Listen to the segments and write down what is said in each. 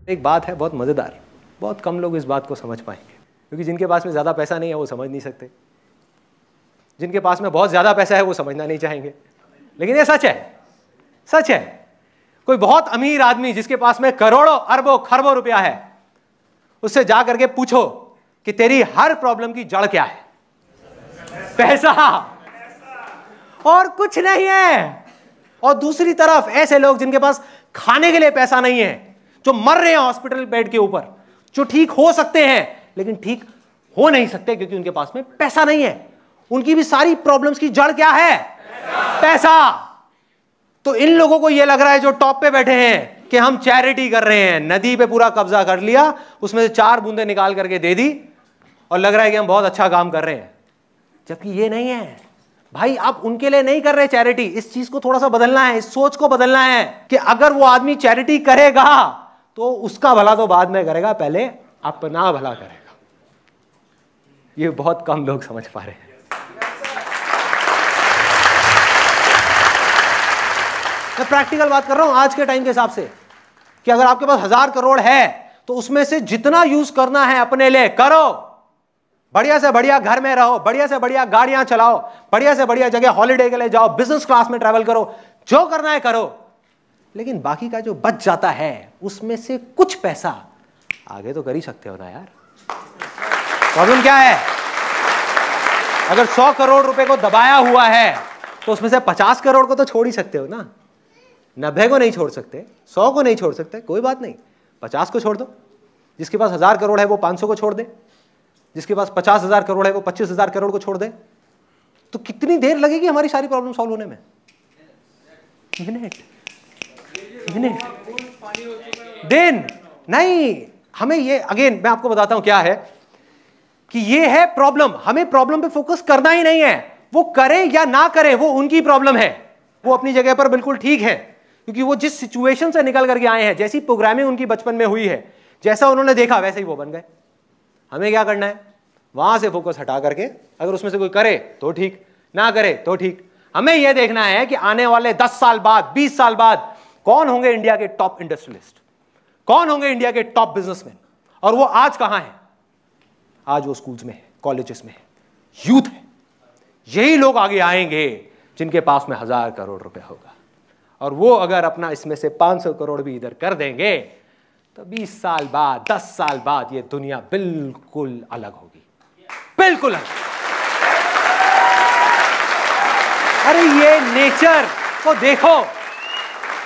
एक बात है बहुत मज़ेदार, बहुत कम लोग इस बात को समझ पाएंगे, क्योंकि जिनके पास में ज़्यादा पैसा नहीं है वो समझ नहीं सकते, जिनके पास में बहुत ज़्यादा पैसा है वो समझना नहीं चाहेंगे। लेकिन ये सच है, सच है। कोई बहुत अमीर आदमी जिसके पास में करोड़ों अरबों खरबों रुपया है, उससे जा करके पूछो कि तेरी हर प्रॉब्लम की जड़ क्या है? पैसा, और कुछ नहीं है। और दूसरी तरफ ऐसे लोग जिनके पास खाने के लिए पैसा नहीं है, जो मर रहे हैं हॉस्पिटल बेड के ऊपर, जो ठीक हो सकते हैं लेकिन ठीक हो नहीं सकते क्योंकि उनके पास में पैसा नहीं है। उनकी भी सारी प्रॉब्लम्स की जड़ क्या है? पैसा। तो इन लोगों को यह लग रहा है जो टॉप पे बैठे हैं कि हम चैरिटी कर रहे हैं, नदी पे पूरा कब्जा कर लिया, उसमें से 4 बूंदे निकाल करके दे दी और लग रहा है कि हम बहुत अच्छा काम कर रहे हैं, जबकि ये नहीं है भाई। आप उनके लिए नहीं कर रहे चैरिटी। इस चीज को थोड़ा सा बदलना है, इस सोच को बदलना है कि अगर वो आदमी चैरिटी करेगा तो उसका भला तो बाद में करेगा, पहले अपना भला करेगा। ये बहुत कम लोग समझ पा रहे हैं। मैं प्रैक्टिकल बात कर रहा हूं आज के टाइम के हिसाब से, कि अगर आपके पास 1000 करोड़ है तो उसमें से जितना यूज करना है अपने लिए करो। बढ़िया से बढ़िया घर में रहो, बढ़िया से बढ़िया गाड़ियां चलाओ, बढ़िया से बढ़िया जगह हॉलिडे के लिए जाओ, बिजनेस क्लास में ट्रैवल करो, जो करना है करो। लेकिन बाकी का जो बच जाता है उसमें से कुछ पैसा आगे तो कर ही सकते हो ना यार। प्रॉब्लम क्या है? अगर 100 करोड़ रुपए को दबाया हुआ है तो उसमें से 50 करोड़ को तो छोड़ ही सकते हो ना। 90 को नहीं छोड़ सकते, 100 को नहीं छोड़ सकते, कोई बात नहीं, 50 को छोड़ दो। जिसके पास 1000 करोड़ है वो 500 को छोड़ दे, जिसके पास 50,000 करोड़ है वो 25,000 करोड़ को छोड़ दे। तो कितनी देर लगेगी हमारी सारी प्रॉब्लम सॉल्व होने में? मिनट, दिन नहीं। हमें ये अगेन मैं आपको बताता हूं क्या है कि ये है प्रॉब्लम। हमें प्रॉब्लम पे फोकस करना ही नहीं है। वो करें या ना करें वो उनकी प्रॉब्लम है, वो अपनी जगह पर बिल्कुल ठीक है, क्योंकि वो जिस सिचुएशन से निकल करके आए हैं, जैसी प्रोग्रामिंग उनकी बचपन में हुई है, जैसा उन्होंने देखा वैसे ही वो बन गए। हमें क्या करना है? वहां से फोकस हटा करके अगर उसमें से कोई करे तो ठीक, ना करे तो ठीक। हमें यह देखना है कि आने वाले 10 साल बाद, 20 साल बाद कौन होंगे इंडिया के टॉप इंडस्ट्रियलिस्ट, कौन होंगे इंडिया के टॉप बिजनेसमैन। और वो आज कहां है? आज वो स्कूल्स में है, कॉलेजेस में है, यूथ है। यही लोग आगे आएंगे जिनके पास में 1000 करोड़ रुपया होगा। और वो अगर अपना इसमें से 500 करोड़ भी इधर कर देंगे तो 20 साल बाद, 10 साल बाद ये दुनिया बिल्कुल अलग होगी, बिल्कुल अलग। अरे ये नेचर को देखो,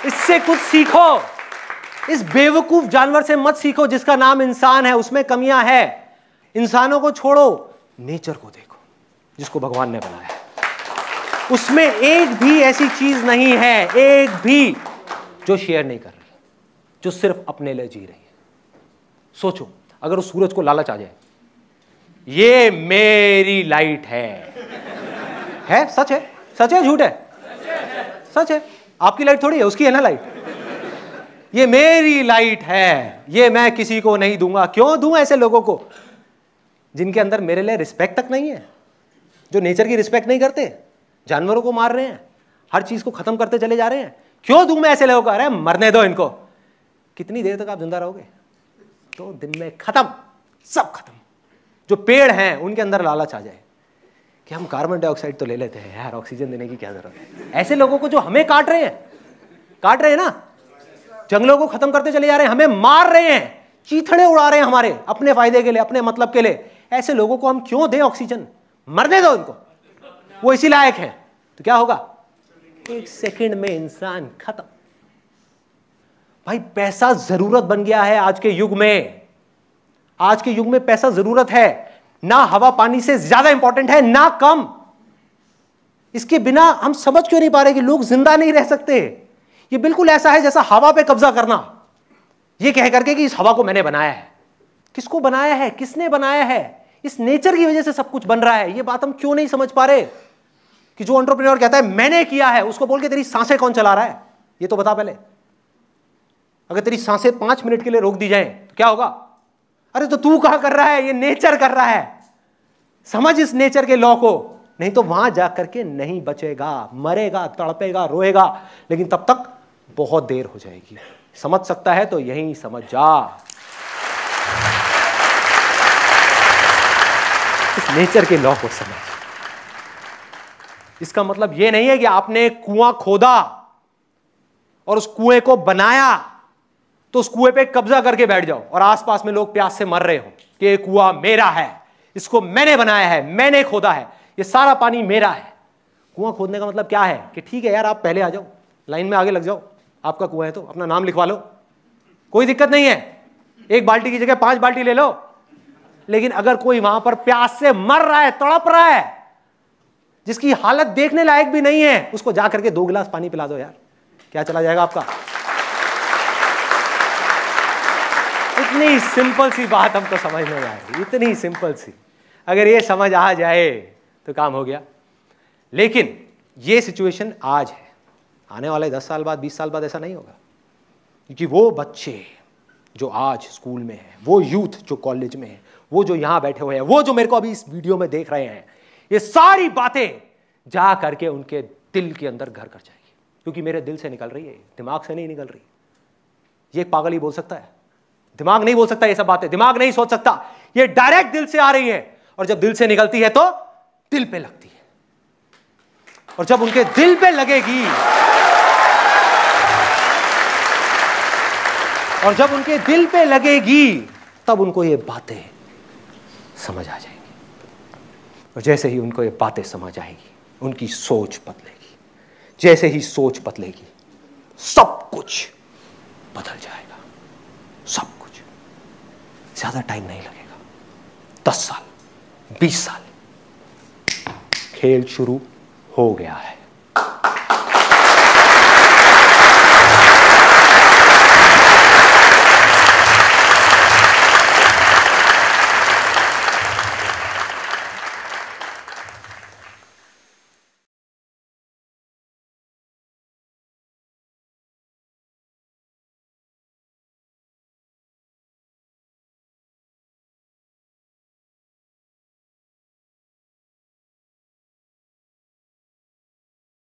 इससे कुछ सीखो। इस बेवकूफ जानवर से मत सीखो जिसका नाम इंसान है, उसमें कमियां है। इंसानों को छोड़ो, नेचर को देखो जिसको भगवान ने बनाया है। उसमें एक भी ऐसी चीज नहीं है, एक भी, जो शेयर नहीं कर रही, जो सिर्फ अपने लिए जी रही है। सोचो अगर उस सूरज को लालच आ जाए, ये मेरी लाइट है? सच है? सच है झूठ है? सच है। आपकी लाइट थोड़ी है, उसकी है ना लाइट। ये मेरी लाइट है, ये मैं किसी को नहीं दूंगा। क्यों दूं ऐसे लोगों को जिनके अंदर मेरे लिए रिस्पेक्ट तक नहीं है, जो नेचर की रिस्पेक्ट नहीं करते, जानवरों को मार रहे हैं, हर चीज को खत्म करते चले जा रहे हैं। क्यों दूं मैं ऐसे लोगों को? अरे मरने दो इनको। कितनी देर तक आप जिंदा रहोगे? 2 दिन में खत्म, सब खत्म। जो पेड़ हैं उनके अंदर लालच आ जाए कि हम कार्बन डाइऑक्साइड तो ले लेते हैं यार, ऑक्सीजन देने की क्या जरूरत है। ऐसे लोगों को जो हमें काट रहे हैं ना, जंगलों को खत्म करते चले जा रहे हैं, हमें मार रहे हैं, चीथड़े उड़ा रहे हैं हमारे अपने फायदे के लिए, अपने मतलब के लिए। ऐसे लोगों को हम क्यों दें ऑक्सीजन? मरने दो इनको, वो इसी लायक है। तो क्या होगा? 1 सेकंड में इंसान खत्म। भाई पैसा जरूरत बन गया है आज के युग में। आज के युग में पैसा जरूरत है, ना हवा पानी से ज्यादा इंपॉर्टेंट है, ना कम। इसके बिना हम समझ क्यों नहीं पा रहे कि लोग जिंदा नहीं रह सकते। ये बिल्कुल ऐसा है जैसा हवा पे कब्जा करना, ये कह करके कि इस हवा को मैंने बनाया है। किसको बनाया है? किसने बनाया है? इस नेचर की वजह से सब कुछ बन रहा है। ये बात हम क्यों नहीं समझ पा रहे कि जो एंटरप्रेन्योर कहता है मैंने किया है, उसको बोल के तेरी सांसें कौन चला रहा है ये तो बता पहले। अगर तेरी सांसें 5 मिनट के लिए रोक दी जाए तो क्या होगा? अरे तो तू कहां कर रहा है? ये नेचर कर रहा है। समझ इस नेचर के लॉ को, नहीं तो वहां जाकर के नहीं बचेगा, मरेगा, तड़पेगा, रोएगा, लेकिन तब तक बहुत देर हो जाएगी। समझ सकता है तो यही समझ जा। इस नेचर के लॉ को समझ। इसका मतलब यह नहीं है कि आपने कुआं खोदा और उस कुएं को बनाया तो उस कुएं पे कब्जा करके बैठ जाओ और आसपास में लोग प्यास से मर रहे हो कि ये कुआं मेरा है, इसको मैंने बनाया है, मैंने खोदा है, ये सारा पानी मेरा है। कुआं खोदने का मतलब क्या है कि ठीक है यार, आप पहले आ जाओ, लाइन में आगे लग जाओ, आपका कुआं है तो अपना नाम लिखवा लो, कोई दिक्कत नहीं है, एक बाल्टी की जगह 5 बाल्टी ले लो। लेकिन अगर कोई वहां पर प्यास से मर रहा है, तड़प रहा है, जिसकी हालत देखने लायक भी नहीं है, उसको जाकर के 2 गिलास पानी पिला दो यार, क्या चला जाएगा आपका? इतनी सिंपल सी बात हमको समझ में आ रही, इतनी सिंपल सी, अगर ये समझ आ जाए तो काम हो गया। लेकिन ये सिचुएशन आज है, आने वाले 10 साल बाद, 20 साल बाद ऐसा नहीं होगा, क्योंकि वो बच्चे जो आज स्कूल में है, वो यूथ जो कॉलेज में है, वो जो यहां बैठे हुए हैं, वो जो मेरे को अभी इस वीडियो में देख रहे हैं, ये सारी बातें जा करके उनके दिल के अंदर घर कर जाएगी, क्योंकि मेरे दिल से निकल रही है, दिमाग से नहीं निकल रही। ये एक पागल ही बोल सकता है, दिमाग नहीं बोल सकता ये सब बातें, दिमाग नहीं सोच सकता, ये डायरेक्ट दिल से आ रही है, और जब दिल से निकलती है तो दिल पे लगती है, और जब उनके दिल पे लगेगी, और जब उनके दिल पे लगेगी, तब उनको ये बातें समझ आ जाएंगी, और जैसे ही उनको ये बातें समझ आएगी, उनकी सोच बदलेगी, जैसे ही सोच बदलेगी, सब कुछ बदल जाएगा, सब कुछ। ज्यादा टाइम नहीं लगेगा, 10 साल, 20 साल, खेल शुरू हो गया है।